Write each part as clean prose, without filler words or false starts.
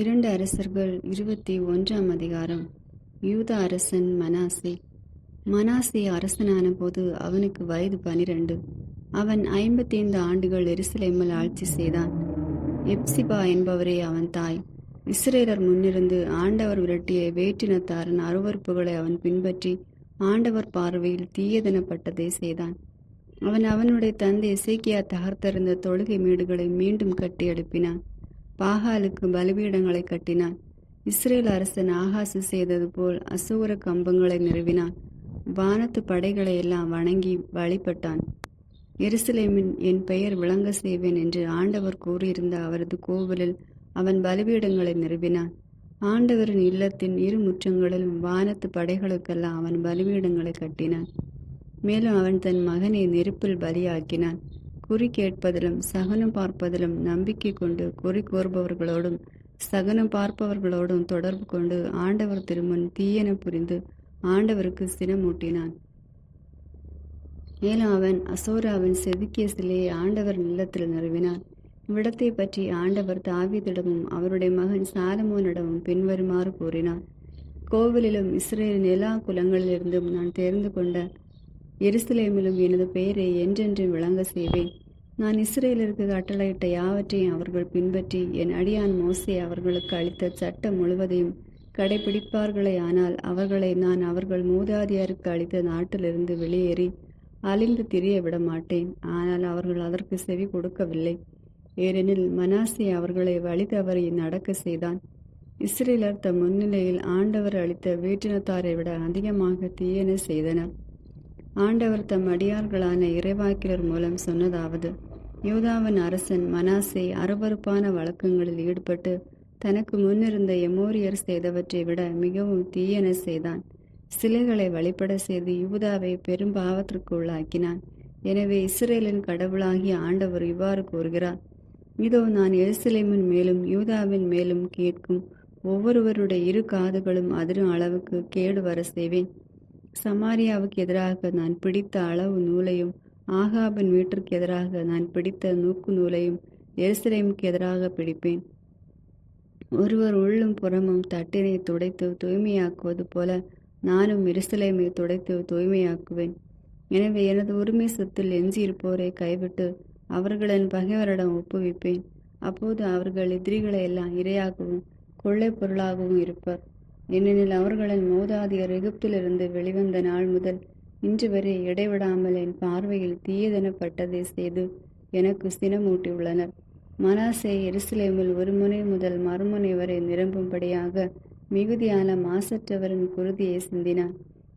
இரண்டு அரசர்கள் 21ஆம் அதிகாரம். யூதா அரசன் மனாசே. மனாசே அரசனான போது அவனுக்கு வயது 12. அவன் 55 ஆண்டுகள் எருசலேமில் ஆட்சி செய்தான். எப்சிபா என்பவரே அவன் தாய். இஸ்ரேலர் முன்னிருந்து ஆண்டவர் விரட்டிய வேற்றினத்தாரின் அருவருப்புகளை அவன் பின்பற்றி ஆண்டவர் பார்வையில் தீயதனப்பட்டதை செய்தான். அவன் அவனுடைய தந்தை எசேக்கியா தகர்த்தெறிந்த தொழுகை மேடுகளை மீண்டும் கட்டி எழுப்பினான். பாகாலுக்கு பலிபீடங்களை கட்டினான். இஸ்ரேல் அரசன் ஆகாசு செய்தது போல் அசூர கம்பங்களை நிறுவினான். வானத்து படைகளை எல்லாம் வணங்கி வழிபட்டான். எருசலேமின் என் பெயர் விளங்க செய்வேன் என்று ஆண்டவர் கூறியிருந்த அவரது கோவிலில் அவன் பலிபீடங்களை நிறுவினான். ஆண்டவரின் இல்லத்தின் இரு முற்றங்களிலும் வானத்து படைகளுக்கெல்லாம் அவன் பலிபீடங்களை கட்டினான். மேலும் அவன் தன் மகனை நெருப்பில் பலியாக்கினான். குறி கேட்பதிலும் சகனம் பார்ப்பதிலும் நம்பிக்கை கொண்டு குறி கோருபவர்களோடும் சகனம் பார்ப்பவர்களோடும் தொடர்பு கொண்டு ஆண்டவர் திருமுன் தீயன புரிந்து ஆண்டவருக்கு சினமூட்டினான். மேலும் அவன் அசோராவின் செதுக்கிய சிலையை ஆண்டவர் இல்லத்தில் நிறுவினான். இவ்விடத்தை பற்றி ஆண்டவர் தாவீதிடமும் அவருடைய மகன் சாலமோனிடமும் பின்வருமாறு கூறினார். கோவிலிலும் இஸ்ரேலின் எல்லா குலங்களிலிருந்தும் நான் தெரிந்து கொண்ட எருசலேமிலும் எனது பெயரை என்றென்றும் விளங்க செய்வேன். நான் இஸ்ரேலருக்கு கட்டளையிட்ட யாவற்றையும் அவர்கள் பின்பற்றி என் அடியான் மோசே அவர்களுக்கு அளித்த சட்டம் முழுவதையும் கடைபிடிப்பார்களே. ஆனால் அவர்களை நான் அவர்கள் மூதாதையருக்கு அளித்த நாட்டிலிருந்து வெளியேறி அழிந்து திரிய விட மாட்டேன். ஆனால் அவர்கள் அதற்கு செவி கொடுக்கவில்லை. ஏனெனில் மனாசே அவர்களை வழி தவறி நடக்க செய்தான். இஸ்ரேலர் தம் முன்னிலையில் ஆண்டவர் அளித்த வேற்றினத்தாரை விட அதிகமாக தீயன செய்தனர். ஆண்டவர் தம் அடியார்களான இறைவாக்கினர் மூலம் சொன்னதாவது: யூதாவின் அரசன் மனாசே அருவருப்பான வழக்கங்களில் ஈடுபட்டு தனக்கு முன்னிருந்த எமோரியர் செய்தவற்றை விட மிகவும் தீயன செய்தான். சிலைகளை வழிபட செய்து யூதாவை பெரும் பாவத்திற்கு உள்ளாக்கினான். எனவே இஸ்ரேலின் கடவுளாகிய ஆண்டவர் இவ்வாறு கூறுகிறார்: இதோ நான் எருசலேமின் மேலும் யூதாவின் மேலும் கேட்கும் ஒவ்வொருவருடைய இரு காதுகளும் அதிரும் அளவுக்கு கேடு வர செய்வேன். சமாரியாவுக்கு எதிராக நான் பிடித்த அளவு நூலையும் ஆகாபின் வீட்டிற்கு எதிராக நான் பிடித்த நூக்கு நூலையும் எருசலேமுக்கு எதிராக பிடிப்பேன். ஒருவர் உள்ளும் புறமும் தட்டினை துடைத்து தூய்மையாக்குவது போல நானும் எருசலேமை துடைத்து தூய்மையாக்குவேன். எனவே எனது உரிமை சொத்தில் எஞ்சியிருப்போரை கைவிட்டு அவர்களின் பகைவரிடம் ஒப்புவிப்பேன். அப்போது அவர்கள் எதிரிகளை எல்லாம் இரையாகவும் கொள்ளை பொருளாகவும் இருப்பர். ஏனெனில் அவர்களின் மூதாதையர் எகிப்திலிருந்து வெளிவந்த நாள் முதல் இன்று வரை இடைவிடாமல் என் பார்வையில் தீயதனப்பட்டதை செய்து எனக்கு சினமூட்டியுள்ளனர். மனாசே எருசலேமில் ஒரு முனை முதல் மறுமுனை வரை நிரம்பும்படியாக மிகுதியான மாசற்றவரின் குருதியை சிந்தினான்.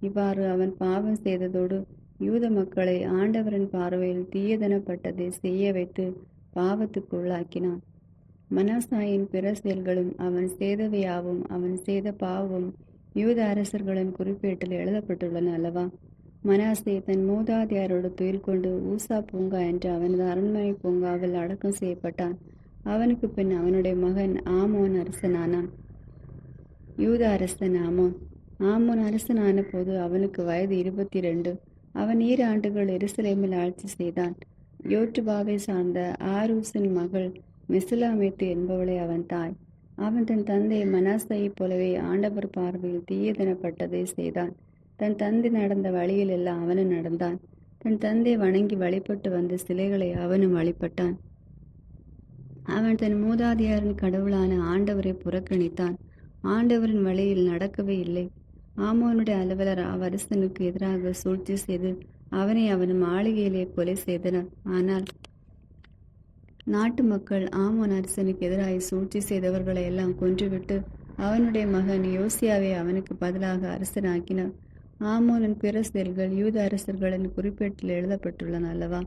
இவ்வாறு அவன் பாவம் செய்ததோடு யூத மக்களை ஆண்டவரின் பார்வையில் தீயதனப்பட்டதை செய்ய வைத்து பாவத்துக்கு உள்ளாக்கினான். மனாசாயின் பிற செயல்களும் அவன் செய்தவையாவும் அவன் செய்த பாவமும் யூத அரசர்களின் குறிப்பேட்டில் எழுதப்பட்டுள்ளன அல்லவா? மனாசே தன் மூதாதையரோடு துயில் கொண்டு ஊசா பூங்கா என்ற அவனது அரண்மனை பூங்காவில் அடக்கம் செய்யப்பட்டான். அவனுக்கு பின் அவனுடைய மகன் ஆமோன் அரசனானான். யூத அரசன் ஆமோன் அரசனான போது அவனுக்கு வயது 22. அவன் 7 ஆண்டுகள் எருசலேமில் ஆட்சி செய்தான். யோட்டுபாவை சார்ந்த ஆரூசின் மகள் மெசுலாமேத்து என்பவளை அவன் தாய். அவன் தன் தந்தை மனாசையைப் போலவே ஆண்டவர் பார்வையில் தீயதனப்பட்டதை செய்தான். தன் தந்தை நடந்த வழியில் எல்லாம் அவனும் நடந்தான். தன் தந்தை வணங்கி வழிபட்டு வந்த சிலைகளை அவனும் வழிபட்டான். அவன் தன் மூதாதையாரின் கடவுளான ஆண்டவரை புறக்கணித்தான். ஆண்டவரின் வழியில் நடக்கவே இல்லை. ஆமோனுடைய அலுவலர் அவ்வரசனுக்கு எதிராக சூழ்ச்சி செய்து அவனை அவன் மாளிகையிலே கொலை செய்தனர். ஆனால் நாட்டு மக்கள் ஆமோன் அரசனுக்கு எதிராக சூழ்ச்சி செய்தவர்களை எல்லாம் கொன்றுவிட்டு அவனுடைய மகன் யோசியாவை அவனுக்கு பதிலாக அரசனாக்கினார். ஆமோனின் பிற செயல்கள் யூத அரசர்களின் குறிப்பேட்டில் எழுதப்பட்டுள்ளன அல்லவா?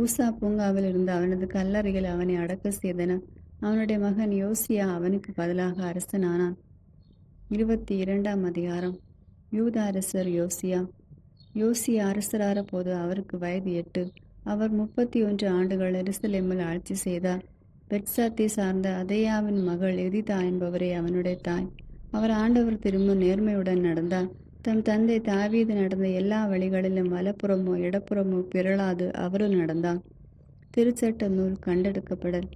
ஊசா பூங்காவில் இருந்த அவனது கல்லறையில் அவனை அடக்க செய்தன. அவனுடைய மகன் யோசியா அவனுக்கு பதிலாக அரசனானான். 22ஆம் அதிகாரம். யூத அரசர் யோசியா அரசரான போது அவருக்கு வயது 8. அவர் 31 ஆண்டுகள் எருசலேமில் ஆட்சி செய்தார். பெட்சாத்தை சார்ந்த அதேயாவின் மகள் எதிதா என்பவரே அவனுடைய தாய். அவர் ஆண்டவர் திரும்ப நேர்மையுடன் நடந்தார். தம் தந்தை தாவீது நடந்த எல்லா வழிகளிலும் வலப்புறமோ இடப்புறமோ பிறளாது அவரும் நடந்தார். திருச்சட்ட நூல் கண்டெடுக்கப்படல்.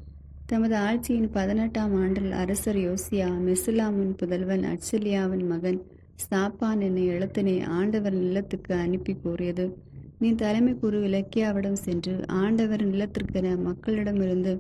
தமது ஆட்சியின் 18ஆம் ஆண்டில் அரசர் யோசியா மெசுல்லாமின் புதல்வன் அட்சலியாவின் மகன் சாப்பான் என்னும் எழுத்தினை ஆண்டவர் நிலத்துக்கு அனுப்பி கூறியது: நீ தலைமை குரு இலக்கியாவிடம் சென்று ஆண்டவர் நிலத்திற்கென மக்களிடமிருந்து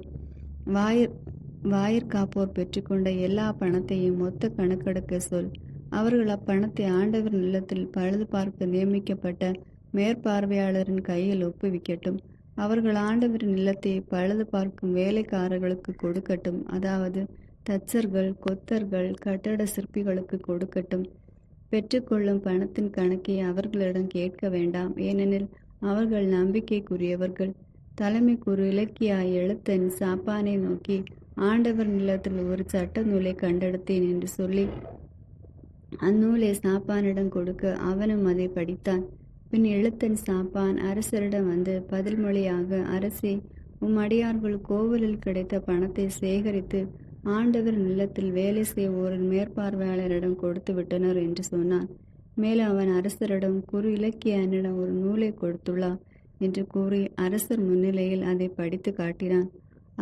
வாயிற்காப்போர் பெற்றுக்கொண்ட எல்லா பணத்தையும் மொத்த கணக்கெடுக்க சொல். அவர்கள் அப்பணத்தை ஆண்டவர் நிலத்தில் பழுது பார்க்க நியமிக்கப்பட்ட மேற்பார்வையாளரின் கையில் ஒப்புவிக்கட்டும். அவர்கள் ஆண்டவரின் நிலத்தை பழுது பார்க்கும் வேலைக்காரர்களுக்கு கொடுக்கட்டும், அதாவது தச்சர்கள், கொத்தர்கள், கட்டட சிற்பிகளுக்கு கொடுக்கட்டும். பெற்றுக்கொள்ளும் பணத்தின் கணக்கை அவர்களிடம் கேட்க வேண்டாம், ஏனெனில் அவர்கள் நம்பிக்கைக்குரியவர்கள். தலைமை குரு இலக்கியா எழுத்தன் சாப்பானை நோக்கி, ஆண்டவர் நிலத்தில் ஒரு சட்ட நூலை கண்டெடுத்தேன் என்று சொல்லி அந்நூலை சாப்பானிடம் கொடுக்க அவனும் அதை படித்தான். பின் எழுத்தன் சாப்பான் அரசரிடம் வந்து பதில்மொழியாக, அரசே, அடியார்கள் கோவிலில் கிடைத்த பணத்தை சேகரித்து ஆண்டவர் நிலத்தில் வேலை செய்வோரின் மேற்பார்வையாளரிடம் கொடுத்து விட்டனர் என்று சொன்னான். மேலும் அவன் அரசரிடம், குரு இலக்கியனிடம் ஒரு நூலை கொடுத்துள்ளார் என்று கூறி அரசர் முன்னிலையில் அதை படித்து காட்டினான்.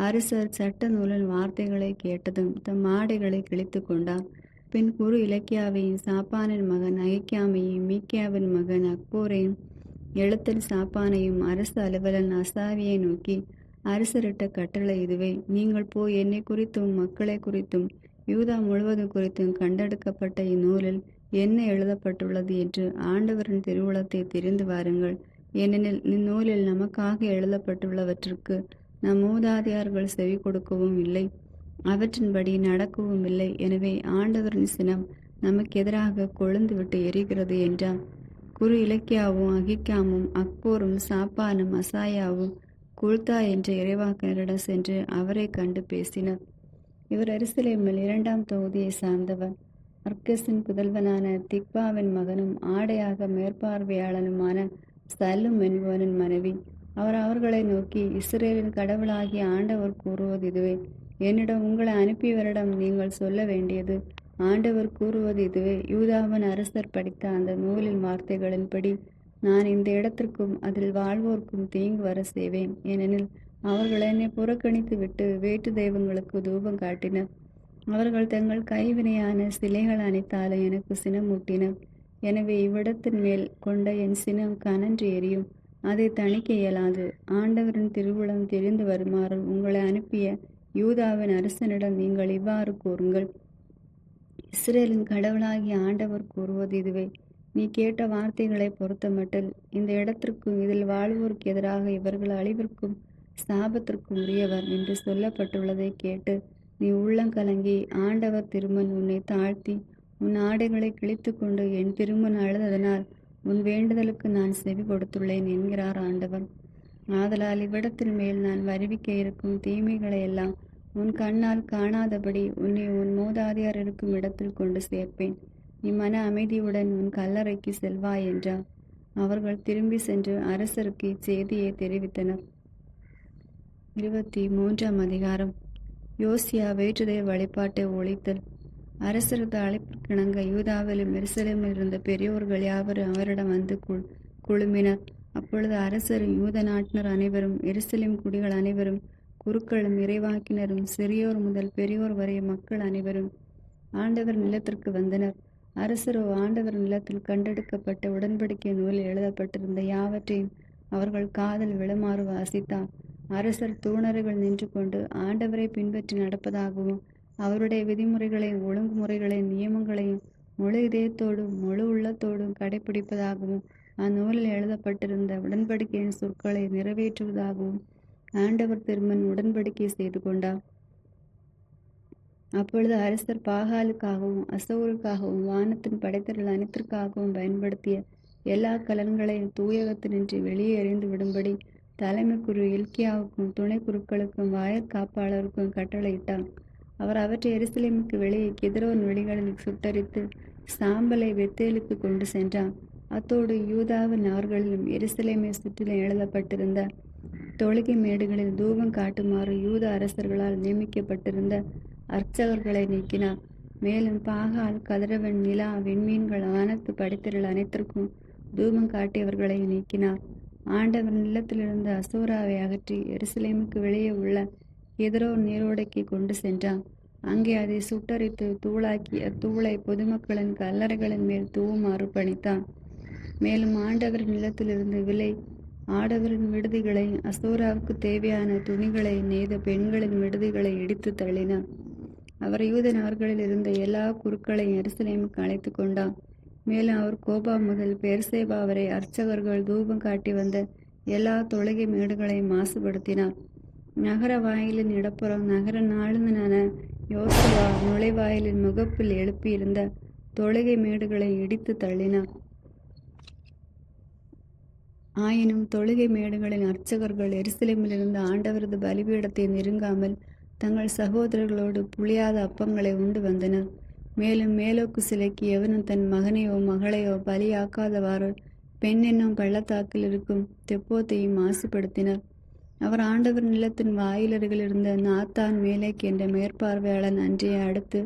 அரசர் சட்ட நூலின் வார்த்தைகளை கேட்டதும் தம் ஆடைகளை கிழித்து கொண்டார். பின் குரு இலக்கியாவையும் சாப்பானின் மகன் அகிக்காமையும் மீக்கியாவின் மகன் அக்போரையும் எழுத்தன் சாப்பானையும் அரசு அலுவலன் அசாவியை நோக்கி, அரசரிட்ட கட்டளை இதுவே: நீங்கள் போய் என்னை குறித்தும் மக்களை குறித்தும் யூதா முழுவதும் குறித்தும் கண்டெடுக்கப்பட்ட இந்நூலில் என்ன எழுதப்பட்டுள்ளது என்று ஆண்டவரின் திருவுளத்தை தெரிந்து வாருங்கள். ஏனெனில் இந்நூலில் நமக்காக எழுதப்பட்டுள்ளவற்றிற்கு நம் மூதாதையர்கள் செவி கொடுக்கவும் இல்லை, அவற்றின்படி நடக்கவும் இல்லை. எனவே ஆண்டவரின் சினம் நமக்கு எதிராக கொழுந்து விட்டு எரிகிறது என்றார். குரு இலக்கியாவும் அகிக்காமும் அக்போரும் சாப்பானும் அசாயாவும் குல்தா என்ற இறைவாக்கினரிடம் சென்று அவரை கண்டு பேசினர். இவர் எருசலேமில் 2ஆம் தொகுதியை சார்ந்தவர். அர்கஸின் புதல்வனான திக்வாவின் மகனும் ஆடையாக மேற்பார்வையாளனுமான சல்லும் என்பவனின் மனைவி. அவர் அவர்களை நோக்கி, இஸ்ரேலின் கடவுளாகிய ஆண்டவர் கூறுவது இதுவே: என்னிடம் உங்களை அனுப்பியவரிடம் நீங்கள் சொல்ல வேண்டியது, ஆண்டவர் கூறுவது இதுவே: யூதாவின் அரசர் படித்த அந்த நூலின் வார்த்தைகளின்படி நான் இந்த இடத்திற்கும் அதில் வாழ்வோர்க்கும் தீங்கு வர செய்வேன். ஏனெனில் அவர்கள் என்னை புறக்கணித்து விட்டு வேற்று தெய்வங்களுக்கு தூபம் காட்டினர். அவர்கள் தங்கள் கைவினையான சிலைகள் அனைத்தாலும் எனக்கு சினமூட்டினர். எனவே இவ்விடத்தின் மேல் கொண்ட என் சினம் கனன்று எரியும், அதை தணிக்க இயலாது. ஆண்டவரின் திருவுளம் தெரிந்து வருமாறு உங்களை அனுப்பிய யூதாவின் அரசனிடம் நீங்கள் இவ்வாறு கூறுங்கள்: இஸ்ரேலின் கடவுளாகிய ஆண்டவர் கூறுவது இதுவே: நீ கேட்ட வார்த்தைகளை பொறுத்தமட்டில் இந்த இடத்திற்கும் இதில் வாழ்வோருக்கு எதிராக இவர்கள் அழிவிற்கும் சாபத்திற்கும் உரியவர் என்று சொல்லப்பட்டுள்ளதை கேட்டு நீ உள்ளங்கலங்கி ஆண்டவர் திருமன் உன்னை தாழ்த்தி உன் ஆடைகளை கிழித்து கொண்டு என் திருமன் அழுததனால் உன் வேண்டுதலுக்கு நான் செவி கொடுத்துள்ளேன் என்கிறார் ஆண்டவர். ஆதலால் இவ்விடத்தின் மேல் நான் வருவிக்க இருக்கும் தீமைகளை எல்லாம் உன் கண்ணால் காணாதபடி உன்னை உன் மூதாதையர் இருக்கும் இடத்தில் கொண்டு சேர்ப்பேன். நீ மன அமைதியுடன் உன் கல்லறைக்கு செல்வாய் என்றார். அவர்கள் திரும்பி சென்று அரசருக்கு இச்செய்தியை தெரிவித்தனர். 23ஆம் அதிகாரம். யோசியா வேற்றுதெய்வ வழிபாட்டை ஒழித்தல். அரசரது அழைப்பிற்கிணங்க யூதாவிலும் எருசலேமில் இருந்த பெரியோர்கள் யாவரும் அவரிடம் வந்து குழுமினர். அப்பொழுது அரசரும் யூத நாட்டினர் அனைவரும், எருசலேம் குடிகள் அனைவரும், குருக்களும் இறைவாக்கினரும், சிறியோர் முதல் பெரியோர் வரை மக்கள் அனைவரும் ஆண்டவர் நிலத்திற்கு வந்தனர். அரசரோ ஆண்டவர் நிலத்தில் கண்டெடுக்கப்பட்ட உடன்படிக்கை நூலில் எழுதப்பட்டிருந்த யாவற்றையும் அவர்கள் காதில் விழுமாறு வாசித்தார். அரசர் தூணர்கள் நின்று கொண்டு ஆண்டவரை பின்பற்றி நடப்பதாகவும் அவருடைய விதிமுறைகளையும் ஒழுங்குமுறைகளையும் நியமங்களையும் முழு இதயத்தோடும் முழு உள்ளத்தோடும் கடைபிடிப்பதாகவும் அந்நூலில் எழுதப்பட்டிருந்த உடன்படிக்கையின் சொற்களை நிறைவேற்றுவதாகவும் ஆண்டவர் திருமன் உடன்படிக்கை செய்து கொண்டார். அப்பொழுது அரசர் பாகாலுக்காகவும் அசோருக்காகவும் வானத்தின் படைத்தர்கள் அனைத்திற்காகவும் பயன்படுத்திய எல்லா கலன்களையும் தூயகத்தினின்றி வெளியே எறிந்து விடும்படி தலைமை குரு இல்கியாவுக்கும் துணை குருக்களுக்கும் வாயற்காப்பாளருக்கும் கட்டளையிட்டார். அவர் அவற்றை எருசலேமுக்கு வெளியே கிதரோன் வெளிகளில் சுட்டரித்து சாம்பலை பெத்தேலுக்கு கொண்டு சென்றார். அத்தோடு யூதாவின் நார்களிலும் எருசலேமை சுற்றிலும் எழுதப்பட்டிருந்த தொழுகை மேடுகளில் தூபம் காட்டுமாறு யூத அரசர்களால் நியமிக்கப்பட்டிருந்த அர்ச்சகர்களை நீக்கினார். மேலும் பாகால், கதிரவன், நிலா, விண்மீன்கள், வானத்து படைத்திரள் அனைத்திற்கும் தூபம் காட்டியவர்களை நீக்கினார். ஆண்டவர் நிலத்திலிருந்து அசோராவை அகற்றி எருசலேமுக்கு வெளியே உள்ள கெதரோன் நீரோடைக்கு கொண்டு சென்றான். அங்கே அதை சுட்டரித்து தூளாக்கி அத்தூளை பொதுமக்களின் கல்லறைகளின் மேல் தூவுமாறு பணித்தான். மேலும் ஆண்டவரின் நிலத்திலிருந்து விலை ஆடவரின் விடுதிகளை, அசோராவுக்கு தேவையான துணிகளை நெய்த பெண்களின் விடுதிகளை இடித்து தள்ளினார். அவர் யூத நகர்களில் இருந்த எல்லா குருக்களையும் எருசலேமுக்கு அழைத்து கொண்டார். மேலும் அவர் கோபா முதல் பெர்சேபா வரை அர்ச்சகர்கள் தூபம் காட்டி வந்த எல்லா தொழுகை மேடுகளையும் மாசுபடுத்தினார். நகர வாயிலின் இடப்புறம் நகர நாளுந்தனான யோசுவா நுழைவாயிலின் முகப்பில் எழுப்பியிருந்த தொழுகை மேடுகளை இடித்து தள்ளினார். ஆயினும் தொழுகை மேடுகளின் அர்ச்சகர்கள் எருசலேமிலிருந்து ஆண்டவரது பலிபீடத்தை நெருங்காமல் தங்கள் சகோதரர்களோடு புளியாத அப்பங்களை உண்டு வந்தனர். மேலும் மேலோக்கு சிலைக்கு எவனும் தன் மகனையோ மகளையோ பலியாக்காதவாறு பெண் என்னும் பள்ளத்தாக்கில் இருக்கும் தெப்போத்தையும் மாசுபடுத்தினர். அவர் ஆண்டவர் நிலத்தின் வாயிலருகில் இருந்த நாத்தான் மேலேக் என்ற மேற்பார்வையாளன் அன்றைய அடுத்து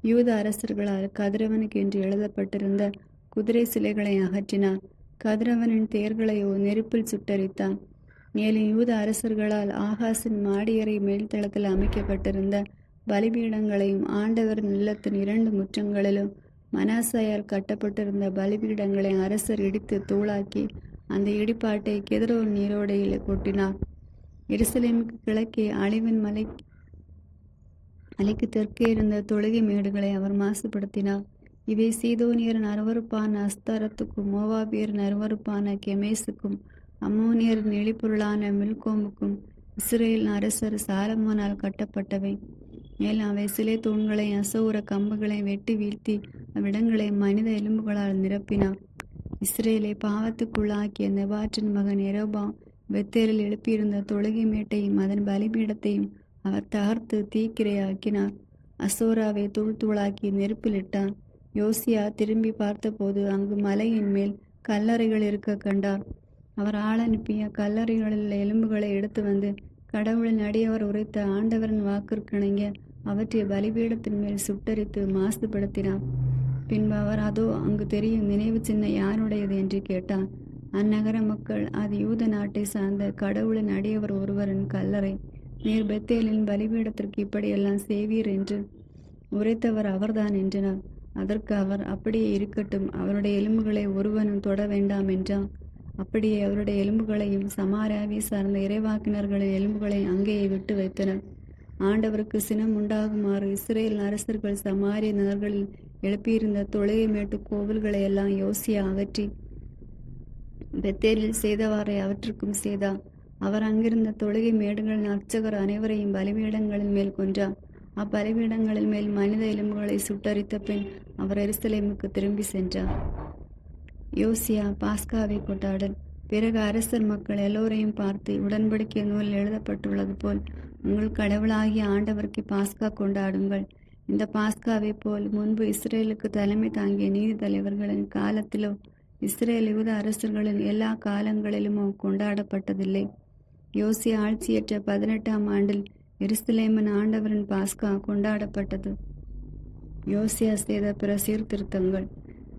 யூத அரசர்களால் கதிரவனுக்கு என்று எழுதப்பட்டிருந்த குதிரை சிலைகளை அகற்றினார். கதிரவனின் தேர்களையோ நெருப்பில் சுட்டரித்தான். மேலும் யூத அரசர்களால் ஆகாசின் மாடியறை மேல்தளத்தில் அமைக்கப்பட்டிருந்த பலிபீடங்களையும் ஆண்டவரின் இல்லத்தின் 2 முற்றங்களிலும் மனாசாயால் கட்டப்பட்டிருந்த பலிபீடங்களை அரசர் இடித்து தூளாக்கி அந்த இடிபாட்டை கெதரோன் நீரோடையில் கொட்டினார். எருசலேமுக்கு கிழக்கே அழிவின் மலைக்கு தெற்கே இருந்த தொழுகை மேடுகளை அவர் மாசுபடுத்தினார். இவை சீதோனியரின் அருவருப்பான அஸ்தாரத்துக்கும், மோவாபியரின் அருவருப்பான கெமேசுக்கும், அம்மோனியரின் எளிப்பொருளான மில்கோமுக்கும் இஸ்ரேலின் அரசர் சாலமோனால் கட்டப்பட்டவை. மேலும் அவை சிலை தூண்களை அசௌர கம்புகளை வெட்டி வீழ்த்தி அவ்விடங்களை மனித எலும்புகளால் நிரப்பினார். இஸ்ரேலை பாவத்துக்குள்ளாக்கிய நெபாற்றின் மகன் எரோபாம் பெத்தேலில் எழுப்பியிருந்த தொழுகை மேட்டையும் அதன் பலிபீடத்தையும் அவர் தகர்த்து தீக்கிரையாக்கினார். அசோராவை தூள் தூளாக்கி நெருப்பிலிட்டான். யோசியா திரும்பி பார்த்தபோது அங்கு மலையின் மேல் கல்லறைகள் இருக்க கண்டார். அவர் ஆளனுப்பிய கல்லறைகளில் எலும்புகளை எடுத்து வந்து கடவுளின் அடியவர் உரைத்த ஆண்டவரின் வாக்கிற்கிணங்க அவற்றை பலிபீடத்தின் மேல் சுட்டரித்து மாசுபடுத்தினார். பின்பு அவர் அதோ அங்கு தெரியும் நினைவு சின்ன யாருடையது என்று கேட்டார். அந்நகர மக்கள், அது யூத நாட்டை சார்ந்த கடவுளின் அடியவர் ஒருவரின் கல்லறை. நீர் பெத்தேலின் பலிபீடத்திற்கு இப்படியெல்லாம் செய்வீர் என்று உரைத்தவர் அவர்தான் என்றனர். அதற்கு அவர், அப்படியே இருக்கட்டும், அவருடைய எலும்புகளை ஒருவனும் தொட வேண்டாம் என்றார். அப்படியே அவருடைய எலும்புகளையும் சமாரியாவை சார்ந்த இறைவாக்கினர்களின் எலும்புகளையும் அங்கேயே விட்டு வைத்தனர். ஆண்டவருக்கு சினம் உண்டாகுமாறு இஸ்ரேல் அரசர்கள் சமாரிய நகர்களில் எழுப்பியிருந்த தொழுகை மேட்டு கோவில்களை எல்லாம் யோசியா அகற்றி பெத்தேலில் செய்தவாறை அவற்றுக்கும் செய்தார். அவர் அங்கிருந்த தொழுகை மேடுகளின் அர்ச்சகர் அனைவரையும் பலிபீடங்களின் மேல் கொன்றார். அப்பலிபீடங்களின் மேல் மனித எலும்புகளை சுட்டரித்த பின் அவர் எருசலேமுக்கு திரும்பி சென்றார். யோசியா பாஸ்காவை கொண்டாடல். பிறகு அரசர் மக்கள் எல்லோரையும் பார்த்து, உடன்படிக்கை நூலில் எழுதப்பட்டுள்ளது போல் உங்கள் கடவுளாகிய ஆண்டவருக்கு பாஸ்கா கொண்டாடுங்கள். இந்த பாஸ்காவை போல் முன்பு இஸ்ரேலுக்கு தலைமை தாங்கிய நீதி தலைவர்களின் காலத்திலோ இஸ்ரேல் யூத அரசர்களின் எல்லா காலங்களிலுமோ கொண்டாடப்பட்டதில்லை. யோசியா ஆட்சியற்ற 18ஆம் ஆண்டில் எருசலேமின் ஆண்டவரின் பாஸ்கா கொண்டாடப்பட்டது. யோசியா செய்த பிற சீர்திருத்தங்கள்.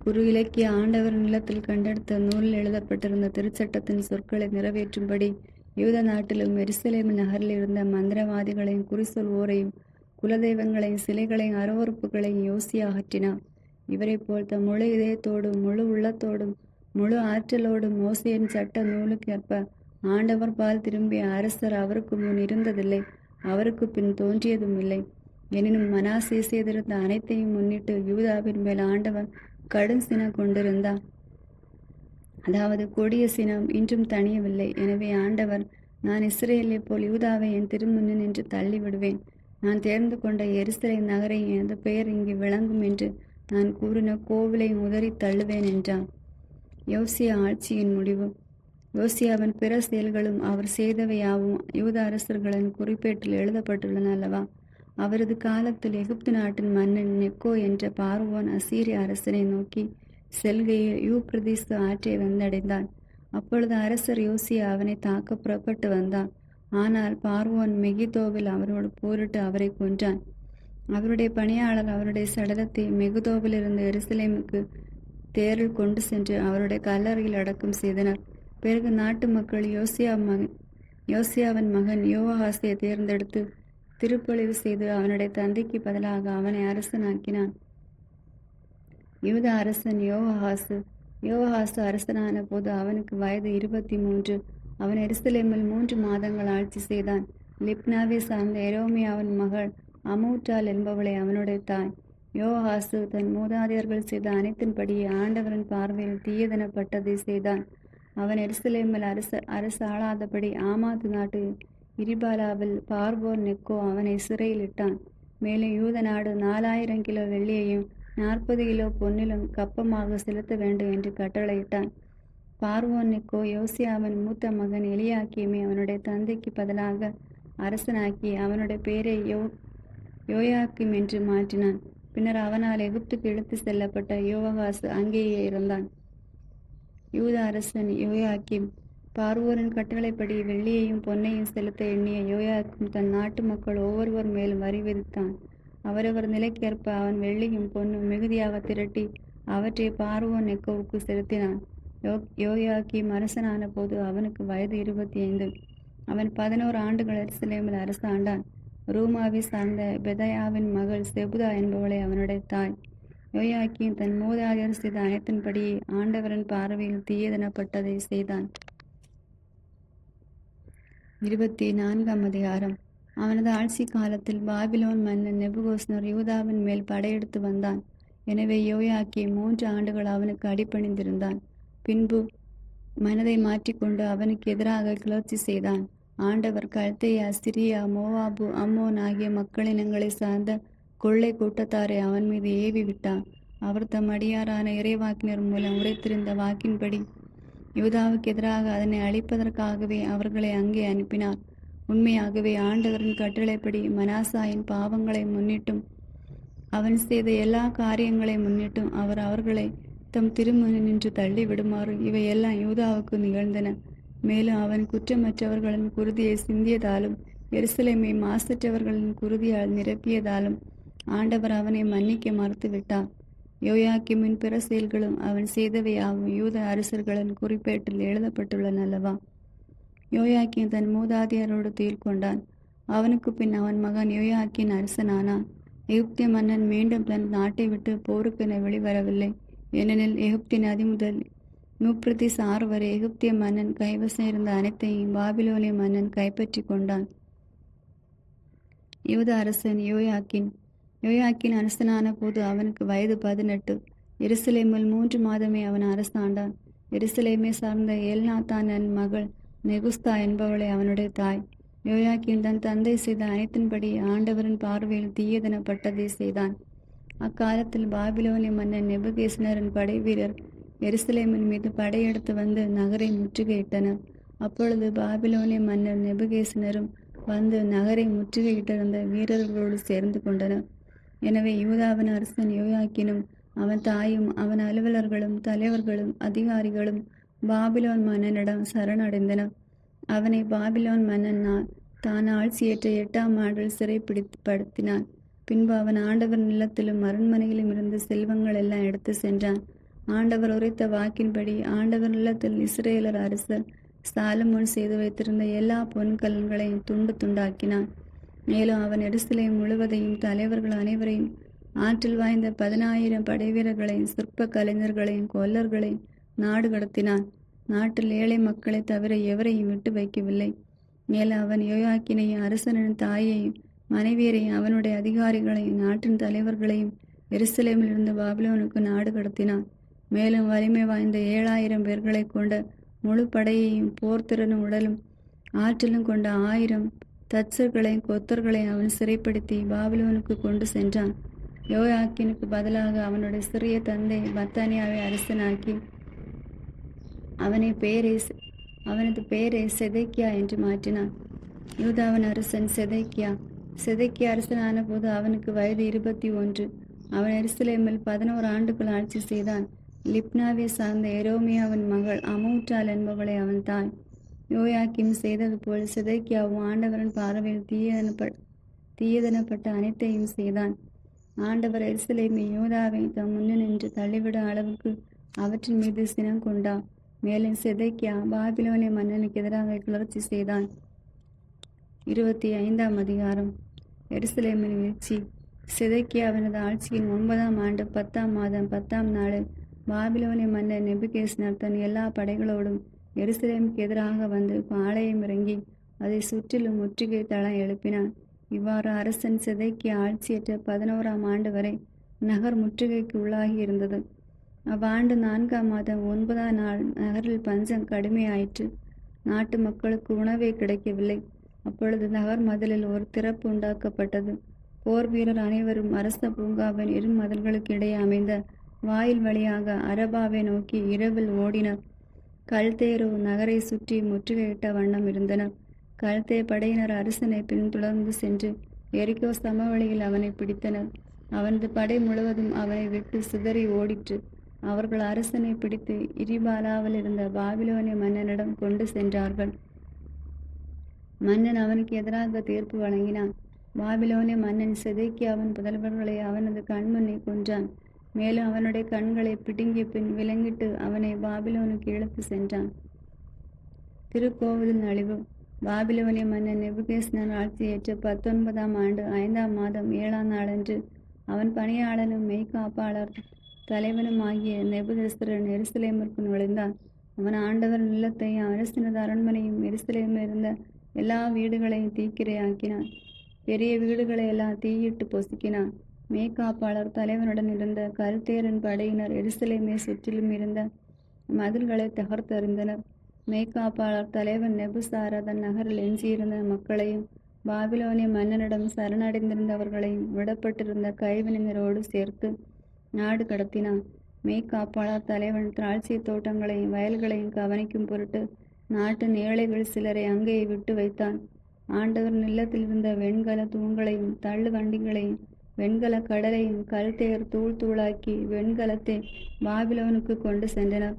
குரு இலக்கிய ஆண்டவர் நிலத்தில் கண்டெடுத்த நூலில் எழுதப்பட்டிருந்த திருச்சட்டத்தின் சொற்களை நிறைவேற்றும்படி யூத நாட்டிலும் எருசலேம் நகரில் இருந்த மந்திரவாதிகளையும் குறிசொல்வோரையும் குலதெய்வங்களையும் சிலைகளையும் அருவறுப்புகளையும் யோசியா அகற்றினார். இவரை போல் தம் முழு இதயத்தோடும் முழு உள்ளத்தோடும் முழு ஆற்றலோடும் மோசேயின் சட்ட நூலுக்கேற்ப ஆண்டவர் பால் திரும்பிய அரசர் அவருக்கு முன் இருந்ததில்லை, அவருக்கு பின் தோன்றியதும் இல்லை. எனினும் மனாசே செய்திருந்த அனைத்தையும் முன்னிட்டு யூதாவின் மேல் ஆண்டவர் கடும் சினம் கொண்டிருந்தார். அதாவது கொடிய சினம் இன்றும் தணியவில்லை. எனவே ஆண்டவர், நான் இஸ்ரேலை போல் யூதாவை என் திருமுன்னு நின்று தள்ளி விடுவேன். நான் தேர்ந்து கொண்ட எருசலேம் நகரை எனது பெயர் இங்கு விளங்கும் என்று நான் கூறின கோவிலை உதறி தள்ளுவேன் என்றான். யோசியா ஆட்சியின் முடிவு. யோசியாவின் பிற செயல்களும் அவர் செய்தவையாவும் யூத அரசர்களின் குறிப்பேட்டில் எழுதப்பட்டுள்ளன அல்லவா? அவரது காலத்தில் எகிப்து நாட்டின் மன்னன் நெக்கோ என்ற பார்வோன் அசீரிய அரசனை நோக்கி செல்கையில் யூப்ரதீஸ் ஆற்றை வந்தடைந்தான். அப்பொழுது அரசர் யோசியா அவனை தாக்க புறப்பட்டு வந்தான். ஆனால் பார்வோன் மெகிதோவில் அவரோடு போரிட்டு அவரை கொன்றான். அவருடைய பணியாளர் அவருடைய சடலத்தை மெகுதோவிலிருந்து எருசலேமுக்கு தேரில் கொண்டு சென்று அவருடைய கல்லறையில் அடக்கம் செய்தனர். பிறகு நாட்டு மக்கள் யோசியாவின் மகன் யோவாகாசை தேர்ந்தெடுத்து திருப்பொழிவு செய்து அவனுடைய தந்தைக்கு பதிலாக அவனை அரசனாக்கினான். யூத அரசன் யோவாகாசு அரசனான போது அவனுக்கு வயது 23. அவன் எருசலேமில் 3 மாதங்கள் ஆட்சி செய்தான். லிப்னாவை சார்ந்த எரோமியாவின் மகள் அமூட்டாள் என்பவளை அவனுடைய தாய். யோவாகாசு தன் மூதாதையர்கள் செய்த அனைத்தின்படியே ஆண்டவரின் பார்வையில் தீயதெனப்பட்டதை செய்தான். அவன் எருசலேமில் அரசு ஆளாதபடி ஆமாத்து நாட்டு இரிபாலாவில் பார்வோர் நெக்கோ அவனை சிறையில் இட்டான். மேலும் யூத நாடு 4000 கிலோ வெள்ளியையும் 40 கிலோ பொன்னிலும் கப்பமாக செலுத்த வேண்டும் என்று கட்டளையிட்டான். பார்வோன் நெக்கோ யோசியாவின் மூத்த மகன் எலியாக்கீமை அவனுடைய தந்தைக்கு பதிலாக அரசனாக்கி அவனுடைய பெயரை யோயாக்கிம் என்று மாற்றினான். பின்னர் அவனால் எகிப்துக்கு இழுத்து செல்லப்பட்ட யோவாகாசு அங்கேயே இருந்தான். யூத அரசன் யோயாக்கிம் பார்வோரின் கட்டளைப்படி வெள்ளியையும் பொன்னையும் செலுத்த எண்ணிய யோயாக்கிம் தன் நாட்டு மக்கள் ஒவ்வொருவர் மேலும் வரி விதித்தான். அவரவர் நிலைக்கேற்ப அவன் வெள்ளியும் பொன்னும் மிகுதியாக திரட்டி அவற்றை பார்வோன் நெக்கோவுக்கு செலுத்தினான். யோயாக்கிம் அரசனான போது அவனுக்கு வயது 25. அவன் 11 ஆண்டுகள் எருசலேமில் அரசாண்டான். ரூமாவை சார்ந்த பெதாயாவின் மகள் செபுதா என்பவளை அவனுடைய தாய். யோயாக்கிம் தன் மூதாதையர் செய்த அனைத்தின்படியே ஆண்டவரின் பார்வையில் தீயதெனப்பட்டதை செய்தான். 24ஆம் அதிகாரம். அவனது ஆட்சி காலத்தில் பாபிலோன் மன்னன் நெபுகோஸ்னர் யூதாவின் மேல் படையெடுத்து வந்தான். எனவே யோயாக்கிம் 3 ஆண்டுகள் அவனுக்கு அடிபணிந்திருந்தான். பின்பு மனதை மாற்றிக்கொண்டு அவனுக்கு எதிராக கிளர்ச்சி செய்தான். ஆண்டவர் கல்தேயா, சிரியா, மோவாபு, அம்மோன் ஆகிய மக்களினங்களை சார்ந்த கொள்ளை கூட்டத்தாரை அவன் மீது ஏவி விட்டான். அவர் தம் அடியாரான இறைவாக்கினர் மூலம் உரைத்திருந்த வாக்கின்படி யூதாவுக்கு எதிராக அதனை அழிப்பதற்காகவே அவர்களை அங்கே அனுப்பினார். உண்மையாகவே ஆண்டவரின் கட்டளைப்படி மனாசாயின் பாவங்களை முன்னிட்டும் அவன் செய்த எல்லா காரியங்களை முன்னிட்டும் அவர் அவர்களை தம் திருமுன் நின்று தள்ளி விடுமாறு இவையெல்லாம் யூதாவுக்கு நிகழ்ந்தன. மேலும் அவன் குற்றமற்றவர்களின் குருதியை சிந்தியதாலும் எருசலேமை மாசற்றவர்களின் குருதியால் நிரப்பியதாலும் ஆண்டவர் அவனை மன்னிக்க மறுத்துவிட்டார். யோயாக்கிமின் பிற செயல்களும் அவன் செய்தவையாவும் யூத அரசர்களின் குறிப்பேட்டில் எழுதப்பட்டுள்ளன அல்லவா. யோயாக்கின் தன் மூதாதையரோடு துயில் கொண்டான். அவனுக்கு பின் அவன் மகன் யோயாக்கின் அரசனானான். எகிப்திய மன்னன் மீண்டும் தன் நாட்டை விட்டு போருக்கென வெளிவரவில்லை. ஏனெனில் எகிப்தின் அதிமுதல் நூப்ரதிஸ் 6 வரை எகிப்திய மன்னன் கைவசம் இருந்த அனைத்தையும் பாபிலோனிய மன்னன் கைப்பற்றி கொண்டான். யூத அரசன் யோயாக்கின் அரசனான போது அவனுக்கு வயது 18. எருசலேமில் 3 மாதமே அவன் அரசாண்டான். எருசலேமை சார்ந்த எல்நாத்தானின் மகள் நெகுஸ்தா என்பவளை அவனுடைய தாய். யோயாக்கின் தன் தந்தை செய்த அனைத்தின்படி ஆண்டவரின் பார்வையில் தீயதெனப்பட்டதை செய்தான். அக்காலத்தில் பாபிலோனிய மன்னன் நெபுகேஸ்னரின் படை வீரர் எருசலேமின் மீது படையெடுத்து வந்து நகரை முற்றுகையிட்டனர். அப்பொழுது பாபிலோனிய மன்னர் நெபுகேஸ்னரும் வந்து நகரை முற்றுகையிட்டிருந்த வீரர்களோடு சேர்ந்து கொண்டனர். எனவே யூதாவின் அரசன் யோயாக்கினும் அவன் தாயும் அவன் அலுவலர்களும் தலைவர்களும் அதிகாரிகளும் பாபிலோன் மன்னனிடம் சரணடைந்தனர். அவனை பாபிலோன் மன்னன் தான் ஆட்சியேற்ற 8ஆம் ஆண்டில் சிறைப்படுத்தினான். பின்பு அவன் ஆண்டவர் நிலத்திலும் அரண்மனையிலும் இருந்து செல்வங்கள் எல்லாம் எடுத்து சென்றான். ஆண்டவர் உரைத்த வாக்கின்படி ஆண்டவர் நிலத்தில் இஸ்ரேலர் அரசர் சாலமோன் செய்து வைத்திருந்த எல்லா பொன்கலன்களையும் துண்டு துண்டாக்கினான். மேலும் அவன் எருசலேம் முழுவதையும் தலைவர்கள் அனைவரையும் ஆற்றல் வாய்ந்த 10,000 படைவீரர்களையும் சிற்ப கலைஞர்களையும் கொல்லர்களையும் நாடு கடத்தினான். நாட்டில் ஏழை மக்களை தவிர எவரையும் விட்டு வைக்கவில்லை. மேலும் அவன் யோயாக்கினையும் அரசனின் தாயையும் மனைவியரையும் அவனுடைய அதிகாரிகளையும் நாட்டின் தலைவர்களையும் எருசலேமிலிருந்து பாபிலோனுக்கு நாடு கடத்தினான். மேலும் வலிமை வாய்ந்த 7,000 பேர்களை கொண்ட முழு படையையும் போர்த்திறனும் உடலும் ஆற்றலும் கொண்ட 1000 தச்சர்களையும் கொத்தர்களையும் அவன் சிறைப்படுத்தி பாபிலோனுக்கு கொண்டு சென்றான். யோயாக்கினுக்கு பதிலாக அவனுடைய சிறிய தந்தை மத்தானியாவை அரசனாக்கி அவனது பெயரை செதேக்கியா என்று மாற்றினான். யூதாவின் அரசன் செதேக்கியா அரசனான போது அவனுக்கு வயது 21. அவன் எருசலேமில் 11 ஆண்டுகள் ஆட்சி செய்தான். லிப்னாவை சார்ந்த எரோமியாவின் மகள் அமூட்டாள் என்பவளை அவன் தாய். யோயாக்கிம் செய்தது போல் செதேக்கியாவும் ஆண்டவரின் பார்வையில் தீயதெனப்பட்ட அனைத்தையும் செய்தான். ஆண்டவர் எருசலேமை யூதாவை தம் முன்னு நின்று தள்ளிவிட அளவுக்கு அவற்றின் மீது சினம் கொண்டார். மேலும் செதேக்கியா பாபிலோனிய மன்னனுக்கு எதிராக கிளர்ச்சி செய்தான். 25ஆம் அதிகாரம். எருசலேமின் வீழ்ச்சி. சிதேக்கியாவினது ஆட்சியின் 9ஆம் ஆண்டு 10ஆம் மாதம் 10ஆம் நாளில் பாபிலோனிய மன்னர் நேபுகாத்நேச்சர் தன் எல்லா படைகளோடும் எருசலேமுக்கு எதிராக வந்து பாளையம் இறங்கி அதை சுற்றிலும் முற்றுகை தளம் எழுப்பினான். இவ்வாறு அரசன் சிதேக்கியா ஆட்சியற்ற 11ஆம் ஆண்டு வரை நகர் முற்றுகைக்கு உள்ளாகி இருந்தது. அவ்வாண்டு 4ஆம் மாதம் 9ஆம் நாள் நகரில் பஞ்சம் கடுமையாயிற்று. நாட்டு மக்களுக்கு உணவே கிடைக்கவில்லை. அப்பொழுது நகர் மதிலில் ஒரு திறப்பு உண்டாக்கப்பட்டது. போர் வீரர் அனைவரும் அரச பூங்காவின் இரு மதில்களுக்கு இடையே அமைந்த வாயில் வழியாக அரபாவை நோக்கி இரவில் ஓடினர். கல்தேயரோ நகரை சுற்றி முற்றுகையிட்ட வண்ணம் இருந்தனர். கல்தே படையினர் அரசனை பின்தொடர்ந்து சென்று எரிகோ சமவெளியில் அவனை பிடித்தனர். அவனது படை முழுவதும் அவனை விட்டு சிதறி ஓடிற்று. அவர்கள் அரசனை பிடித்து இரிபாலாவில் இருந்த பாபிலோனிய மன்னனிடம் கொண்டு சென்றார்கள். மன்னன் அவனுக்கு எதிராக தீர்ப்பு வழங்கினான். பாபிலோனிய மன்னன் சிதேக்கியாவின் புதல்வர்களை அவனது கண்முன்னே கொன்றான். மேலும் அவனுடைய கண்களை பிடுங்கிய பின் விலங்கிட்டு அவனை பாபிலோனுக்கு இழுத்து சென்றான். திருக்கோவிலின் அழிவு. பாபிலோனிய மன்னன் நேபுகாத்நேச்சர் ஆட்சியேற்ற 19ஆம் ஆண்டு 5ஆம் மாதம் 7ஆம் நாளன்று அவன் பணியாளனும் மெய்காப்பாளர் தலைவனும் ஆகிய நேபுகத்நேச்சர் எருசலேமிற்கு நுழைந்தான். அவன் ஆண்டவர் நிலத்தையும் அரசினது அரண்மனையும் எருசலேமில் இருந்த எல்லா வீடுகளையும் தீக்கிரையாக்கினான். பெரிய வீடுகளை எல்லாம் தீயிட்டு பொசுக்கினான். மேய்காப்பாளர் தலைவனுடன் இருந்த கல்தேயரின் படையினர் எருசலேமை சுற்றிலும் இருந்த மதில்களை தகர்த்தெறிந்தனர். மேய்காப்பாளர் தலைவன் நேபுசாரதன் நகரில் எஞ்சியிருந்த மக்களையும் பாபிலோனிய மன்னனிடம் சரணடைந்திருந்தவர்களையும் விடப்பட்டிருந்த கைவினைஞரோடு சேர்த்து நாடு கடத்தினான். மேய்காப்பாளர் தலைவன் திராட்சை தோட்டங்களையும் வயல்களையும் கவனிக்கும் பொருட்டு நாட்டின் ஏழைகள் சிலரை அங்கே விட்டு வைத்தான். ஆண்டவர் நிலத்தில் இருந்த வெண்கல தூண்களையும் தள்ளு வண்டிகளையும் வெண்கல கடலையும் கல்தேயர் தூள் தூளாக்கி வெண்கலத்தை பாபிலோனுக்கு கொண்டு சென்றனர்.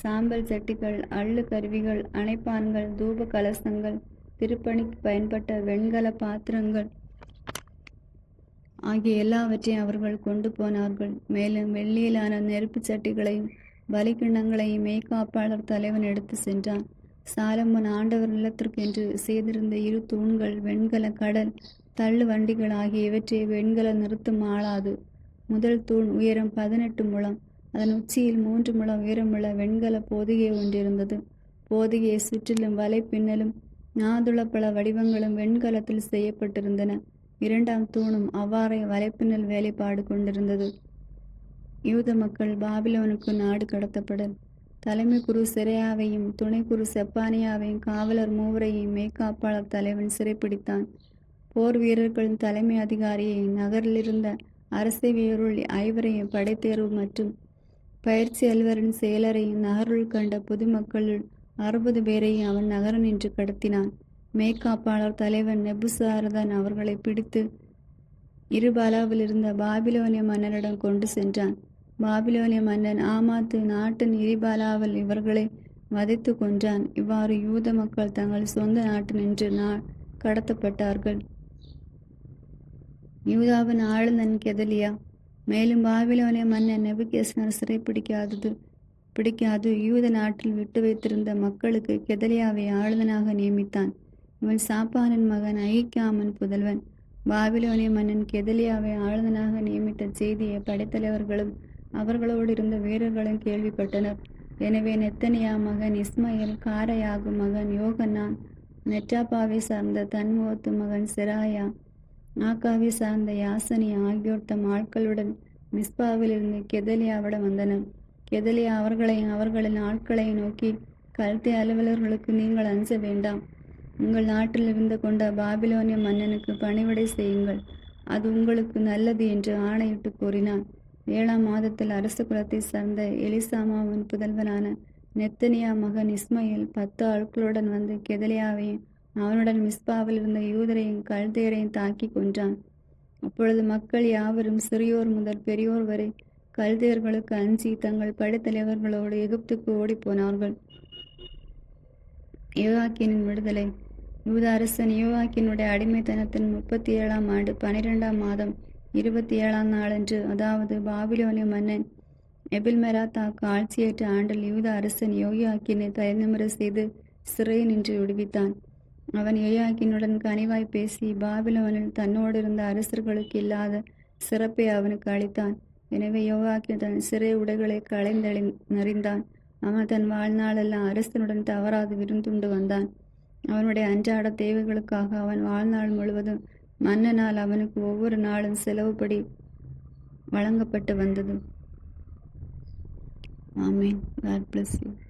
சாம்பல் சட்டிகள், அள்ளு கருவிகள், அணைப்பான்கள், தூப கலசங்கள், திருப்பணிக்கு பயன்பட்ட வெண்கல பாத்திரங்கள் ஆகிய எல்லாவற்றையும் அவர்கள் கொண்டு போனார்கள். மேலும் வெள்ளியிலான நெருப்பு சட்டிகளையும் பலிக்கிண்ணங்களையும் மேய்காப்பாளர் தலைவன் எடுத்து சென்றான். சாலமோன் ஆண்டவர் நிலத்திற்கென்று செய்திருந்த 2 தூண்கள் வெண்கல கடல் தள்ளு வண்டிகள் ஆகிய இவற்றை வெண்கல நிறுத்தம் ஆளாது. முதல் தூண் உயரம் 18 முழம். அதன் உச்சியில் 3 முழம் உயரமுள்ள வெண்கல போதிகை ஒன்றிருந்தது. போதிகையை சுற்றிலும் வலை பின்னலும் நாதுளப்பழ வடிவங்களும் வெண்கலத்தில் செய்யப்பட்டிருந்தன. 2ஆம் தூணும் அவ்வாறே வலைப்பின்னல் வேலைப்பாடு கொண்டிருந்தது. யூத மக்கள் பாபிலோனுக்கு நாடு கடத்தப்படல். தலைமை குரு செரையாவையும் துணை குரு செப்பானியாவையும் காவலர் 3 மேய்காப்பாளர் தலைவன் சிறைப்பிடித்தான். போர் வீரர்களின் தலைமை அதிகாரியை, நகரிலிருந்த அரசவையருள் 5 படைத்தேர்வு மற்றும் பயிற்சி அலுவலரின் செயலரையும் நகருள் கண்ட பொதுமக்களுள் 60 பேரையும் அவன் நகரம் நின்று கடத்தினான். மேய்காப்பாளர் தலைவன் நேபுசாரதான் அவர்களை பிடித்து இரிபாலாவில் இருந்த பாபிலோனிய மன்னரிடம் கொண்டு சென்றான். பாபிலோனிய மன்னன் ஆமாத்து நாட்டின் இரிபாலாவில் இவர்களை வதைத்து கொன்றான். இவ்வாறு யூத மக்கள் தங்கள் சொந்த நாட்டினின்று கடத்தப்பட்டார்கள். யூதாவின் ஆளுநன் கெதலியா. மேலும் பாபிலோனிய மன்னன் நேபுகாத்நேச்சர் பிடிக்காது யூத நாட்டில் விட்டு வைத்திருந்த மக்களுக்கு கெதலியாவை ஆளுநனாக நியமித்தான். இவன் சாப்பானின் மகன் அகிக்காமின் புதல்வன். பாபிலோனிய மன்னன் கெதலியாவை ஆளுநனாக நியமித்த செய்தியை படைத்தலைவர்களும் அவர்களோடு இருந்த வீரர்களும் கேள்விப்பட்டனர். எனவே நெத்தனியா மகன் இஸ்மாயில், காரையாகு மகன் யோகன்னான், நெட்டாப்பாவை சார்ந்த தன்மோத்து மகன் செராயா, ஆக்காவை சார்ந்த யாசனி ஆகியோர் தம் ஆட்களுடன் மிஸ்பாவிலிருந்து கெதலியாவிடம் வந்தனர். கெதலியா அவர்களையும் அவர்களின் ஆட்களையும் நோக்கி, கல்தே அலுவலர்களுக்கு நீங்கள் அஞ்ச வேண்டாம். உங்கள் நாட்டில் இருந்து கொண்ட பாபிலோனிய மன்னனுக்கு பணிவிடை செய்யுங்கள், அது உங்களுக்கு நல்லது என்று ஆணையிட்டு கூறினான். 7ஆம் மாதத்தில் அரச குலத்தை சார்ந்த எலிசாமாவின் புதல்வனான நெத்தனியா மகன் இஸ்மாயில் 10 ஆட்களுடன் வந்து கெதலியாவையும் அவனுடன் மிஸ்பாவில் இருந்த யூதரையும் கல்தேயரையும் தாக்கி கொன்றான். அப்பொழுது மக்கள் யாவரும் சிறியோர் முதல் பெரியோர் வரை கல்தேயர்களுக்கு அஞ்சி தங்கள் படைத்தலைவர்களோடு எகிப்துக்கு ஓடிப்போனார்கள். யோவாக்கீனின் விடுதலை. யூத அரசன் யோவாக்கீனுடைய அடிமைத்தனத்தின் 37ஆம் ஆண்டு 12ஆம் மாதம் 27ஆம் நாளன்று, அதாவது பாபிலோனிய மன்னன் எபில்மெராத்தாக்கு ஆட்சியேற்ற ஆண்டில் யூத அரசன் யோயாக்கீனை தலைநிமிர செய்து சிறையை நின்று விடுவித்தான். அவன் யோயாக்கீனுடன் கனிவாய் பேசி பாபிலோனில் தன்னோடு இருந்த அரசர்களுக்கு இல்லாத சிறப்பை அவனுக்கு அளித்தான். எனவே யோவாக்கீன் தன் சிறை உடைகளை களைந்தெறிந்தான். அவன் தன் வாழ்நாளெல்லாம் அரசனுடன் தவறாது விருந்துண்டு வந்தான். அவனுடைய அன்றாட தேவைகளுக்காக அவன் வாழ்நாள் முழுவதும் மன்னனால் அவனுக்கு ஒவ்வொரு நாளும் செலவுப்படி வழங்கப்பட்டு வந்தது. ஆமேன். God bless you.